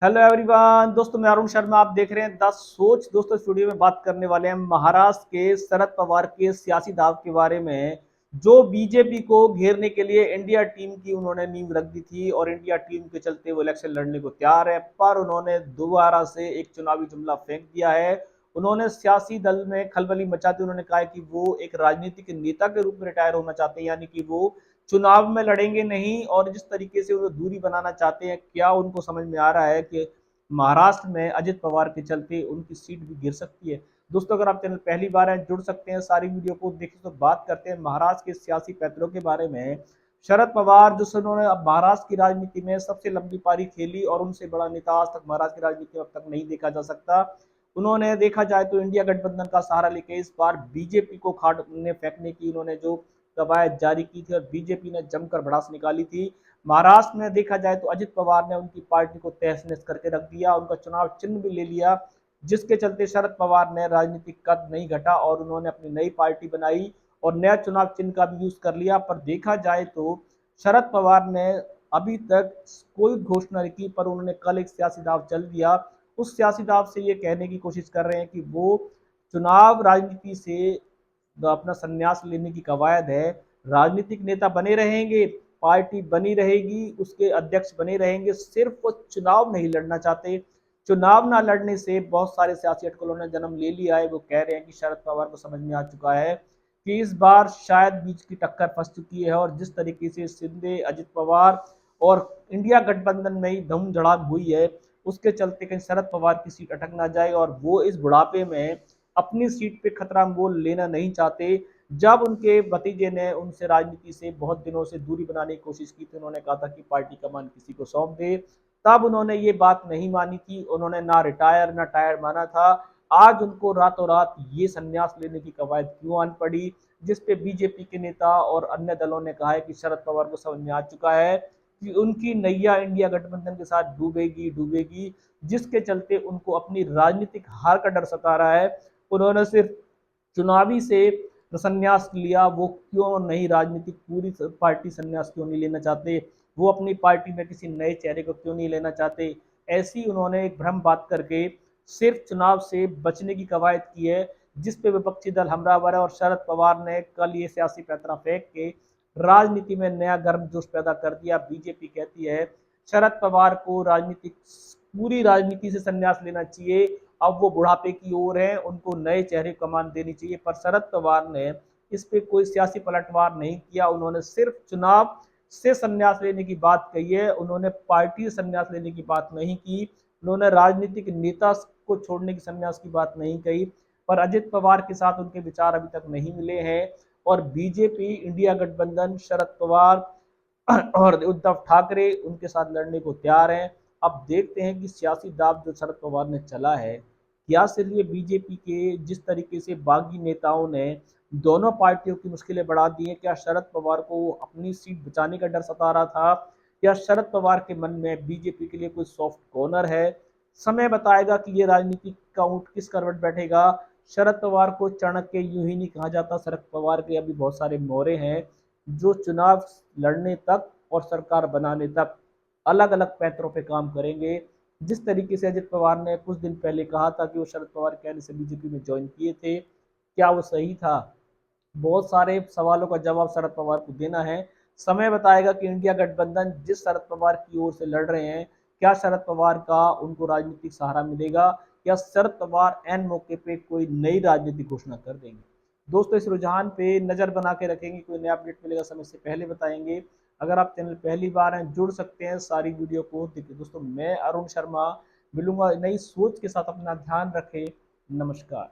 Hello everyone दोस्तों, मैं अरुण शर्मा। आप देख रहे हैं द सोच। दोस्तों, इस वीडियो में बात करने वाले हैं महाराष्ट्र के शरद पवार के सियासी दाव के बारे में, जो बीजेपी को घेरने के लिए इंडिया टीम की उन्होंने नींव रख दी थी और इंडिया टीम के चलते वो इलेक्शन लड़ने को तैयार है। पर उन्होंने दोबारा से एक चुनावी जुमला फेंक दिया है। उन्होंने सियासी दल में खलबली मचा दी। उन्होंने कहा है कि वो एक राजनीतिक नेता के रूप में रिटायर होना चाहते हैं, यानी कि वो चुनाव में लड़ेंगे नहीं। और जिस तरीके से वो दूरी बनाना चाहते हैं, क्या उनको समझ में आ रहा है कि महाराष्ट्र में अजित पवार के चलते उनकी सीट भी गिर सकती है। दोस्तों, अगर आप चैनल पहली बार हैं, जुड़ सकते हैं, सारी वीडियो को देखिए। तो बात करते हैं महाराष्ट्र के सियासी पैतरों के बारे में। शरद पवार जो उन्होंने अब महाराष्ट्र की राजनीति में सबसे लंबी पारी खेली और उनसे बड़ा नेता आज तक महाराष्ट्र की राजनीति में अब तक नहीं देखा जा सकता। उन्होंने देखा जाए तो इंडिया गठबंधन का सहारा लेकर इस बार बीजेपी को खाड़ में फेंकने की उन्होंने जो कवायद जारी की थी और बीजेपी ने जमकर भड़ास निकाली थी। महाराष्ट्र में देखा जाए तो अजित पवार ने उनकी पार्टी को तहस नहस करके रख दिया, उनका चुनाव चिन्ह भी ले लिया, जिसके चलते शरद पवार ने राजनीतिक कद नहीं घटा और उन्होंने अपनी नई पार्टी बनाई और नया चुनाव चिन्ह का भी यूज कर लिया। पर देखा जाए तो शरद पवार ने अभी तक कोई घोषणा नहीं की, पर उन्होंने कल एक सियासी दाव चल दिया। उस सियासी दाव से ये कहने की कोशिश कर रहे हैं कि वो चुनाव राजनीति से अपना संन्यास लेने की कवायद है। राजनीतिक नेता बने रहेंगे, पार्टी बनी रहेगी, उसके अध्यक्ष बने रहेंगे, सिर्फ वो चुनाव नहीं लड़ना चाहते। चुनाव ना लड़ने से बहुत सारे सियासी अटकलों ने जन्म ले लिया है। वो कह रहे हैं कि शरद पवार को समझ में आ चुका है कि इस बार शायद बीच की टक्कर फंस चुकी है और जिस तरीके से शिंदे, अजित पवार और इंडिया गठबंधन में ही धूम धड़ाम हुई है, उसके चलते कहीं शरद पवार की सीट अटक ना जाए और वो इस बुढ़ापे में अपनी सीट पे खतरा मोल लेना नहीं चाहते। जब उनके भतीजे ने उनसे राजनीति से बहुत दिनों से दूरी बनाने की कोशिश की थी, उन्होंने कहा था कि पार्टी कमान किसी को सौंप दे, तब उन्होंने ये बात नहीं मानी थी। उन्होंने ना रिटायर ना टायर माना था। आज उनको रातों रात ये संन्यास लेने की कवायद क्यों आन पड़ी, जिसपे बीजेपी के नेता और अन्य दलों ने कहा है कि शरद पवार को समझ में आ चुका है कि उनकी नैया इंडिया गठबंधन के साथ डूबेगी डूबेगी, जिसके चलते उनको अपनी राजनीतिक हार का डर सता रहा है। उन्होंने सिर्फ चुनावी से संन्यास लिया, वो क्यों नहीं राजनीतिक पूरी पार्टी संन्यास क्यों नहीं लेना चाहते, वो अपनी पार्टी में किसी नए चेहरे को क्यों नहीं लेना चाहते। ऐसी उन्होंने एक भ्रम बात करके सिर्फ चुनाव से बचने की कवायद की है, जिसपे विपक्षी दल हमलावर है। और शरद पवार ने कल ये सियासी पैंतरा फेंक के राजनीति में नया गर्मजोश पैदा कर दिया। बीजेपी कहती है शरद पवार को राजनीतिक पूरी राजनीति से संन्यास लेना चाहिए, अब वो बुढ़ापे की ओर है, उनको नए चेहरे कमान देनी चाहिए। पर शरद पवार ने इस पे कोई सियासी पलटवार नहीं किया। उन्होंने सिर्फ चुनाव से संन्यास लेने की बात कही है, उन्होंने पार्टी से संन्यास लेने की बात नहीं की, उन्होंने राजनीतिक नेता को छोड़ने की संन्यास की बात नहीं कही। पर अजित पवार के साथ उनके विचार अभी तक नहीं मिले हैं और बीजेपी, इंडिया गठबंधन, शरद पवार और उद्धव ठाकरे उनके साथ लड़ने को तैयार हैं। अब देखते हैं कि सियासी दाव जो शरद पवार ने चला है, क्या सिर्फ ये बीजेपी के जिस तरीके से बागी नेताओं ने दोनों पार्टियों की मुश्किलें बढ़ा दी हैं, क्या शरद पवार को अपनी सीट बचाने का डर सता रहा था, या शरद पवार के मन में बीजेपी के लिए कोई सॉफ्ट कॉर्नर है। समय बताएगा कि ये राजनीतिक का ऊंट किस करवट बैठेगा। शरद पवार को चाणक्य यूं ही नहीं कहा जाता। शरद पवार के अभी बहुत सारे मोहरे हैं जो चुनाव लड़ने तक और सरकार बनाने तक अलग अलग पैंतरों पे काम करेंगे। जिस तरीके से अजित पवार ने कुछ दिन पहले कहा था कि वो शरद पवार कहने से बीजेपी में ज्वाइन किए थे, क्या वो सही था? बहुत सारे सवालों का जवाब शरद पवार को देना है। समय बताएगा कि इंडिया गठबंधन जिस शरद पवार की ओर से लड़ रहे हैं, क्या शरद पवार का उनको राजनीतिक सहारा मिलेगा, या शरद पवार एन मौके पे कोई नई राजनीतिक घोषणा कर देंगे। दोस्तों, इस रुझान पे नजर बना के रखेंगे, कोई नया अपडेट मिलेगा समय से पहले बताएंगे। अगर आप चैनल पहली बार हैं, जुड़ सकते हैं, सारी वीडियो को देखिए। दोस्तों, मैं अरुण शर्मा मिलूंगा नई सोच के साथ। अपना ध्यान रखें। नमस्कार।